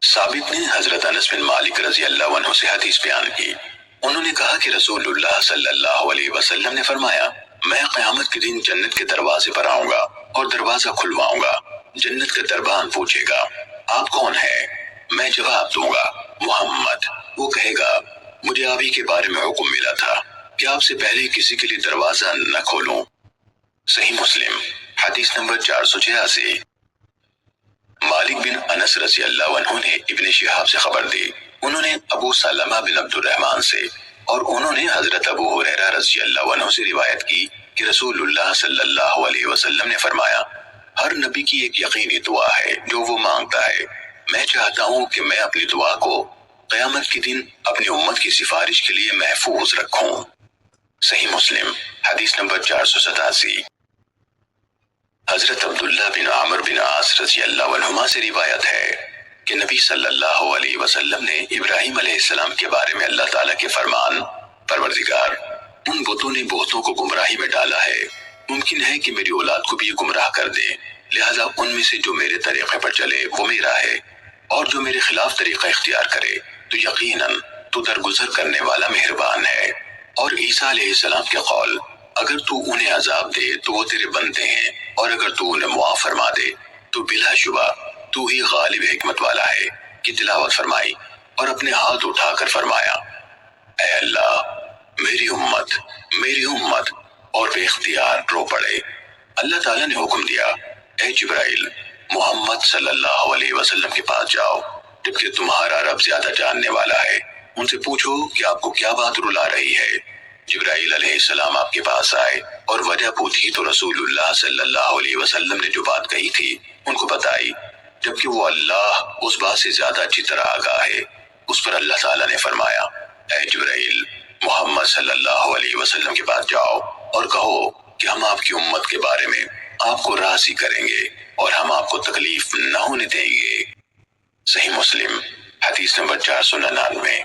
ثابت نے حضرت انس بن مالک رضی اللہ عنہ سے حدیث بیان کی۔ انہوں نے کہا کہ رسول اللہ صلی اللہ علیہ وسلم نے فرمایا، میں قیامت کے دن جنت کے دروازے پر آؤں گا اور دروازہ کھلواؤں گا۔ جنت کا دربان پوچھے گا، آپ کون ہیں؟ میں جواب دوں گا، محمد۔ وہ کہے گا، مجھے آپ ہی کے بارے میں حکم ملا تھا کہ آپ سے پہلے کسی کے لیے دروازہ نہ کھولوں۔ صحیح مسلم حدیث نمبر 486۔ مالک بن انس رضی اللہ عنہ نے ابن شہاب سے خبر دی، انہوں نے ابو سلمہ بن عبد الرحمن سے، اور انہوں نے حضرت ابو ہریرہ رضی اللہ عنہ سے روایت کی کہ رسول اللہ صلی اللہ علیہ وسلم نے فرمایا، ہر نبی کی ایک یقینی دعا ہے جو وہ مانگتا ہے، میں چاہتا ہوں کہ میں اپنی دعا کو قیامت کے دن اپنی امت کی سفارش کے لیے محفوظ رکھوں۔ صحیح مسلم حدیث نمبر 487۔ حضرت عبداللہ بن عمر بن عاص رضی اللہ عنہما سے روایت ہے کہ نبی صلی اللہ علیہ وسلم نے ابراہیم علیہ السلام کے بارے میں اللہ تعالیٰ کے فرمان، پروردگار، ان بتوں نے بہتوں کو گمراہی میں ڈالا ہے، ممکن ہے کہ میری اولاد کو بھی یہ گمراہ کر دے، لہٰذا ان میں سے جو میرے طریقے پر چلے وہ میرا ہے، اور جو میرے خلاف طریقہ اختیار کرے تو یقیناً تو درگزر کرنے والا مہربان ہے۔ اور عیسیٰ علیہ السلام کے قول، اگر تو انہیں عذاب دے تو وہ تیرے بندے ہیں، اور اگر تو انہیں معاف فرما دے تو بلا شبہ تو ہی غالب حکمت والا ہے، کی تلاوت فرمائی اور اپنے ہاتھ اٹھا کر فرمایا، اے اللہ، میری امت، اور بے اختیار رو پڑے۔ اللہ تعالیٰ نے حکم دیا، اے جبرائیل، محمد صلی اللہ علیہ وسلم کے پاس جاؤ، جبکہ تمہارا رب زیادہ جاننے والا ہے، ان سے پوچھو کہ آپ کو کیا بات رلا رہی ہے۔ جبرائیل علیہ السلام آپ کے پاس آئے اور وجہ پوچھی تو رسول اللہ صلی اللہ علیہ وسلم نے جو بات کہی تھی ان کو بتائی، جبکہ وہ اللہ اس بات سے زیادہ اچھی طرح آگاہ ہے۔ اس پر اللہ تعالیٰ نے فرمایا، اے جبرائیل، محمد صلی اللہ علیہ وسلم کے پاس جاؤ اور کہو کہ ہم آپ کی امت کے بارے میں آپ کو راضی کریں گے اور ہم آپ کو تکلیف نہ ہونے دیں گے۔ صحیح مسلم حدیث نمبر 499۔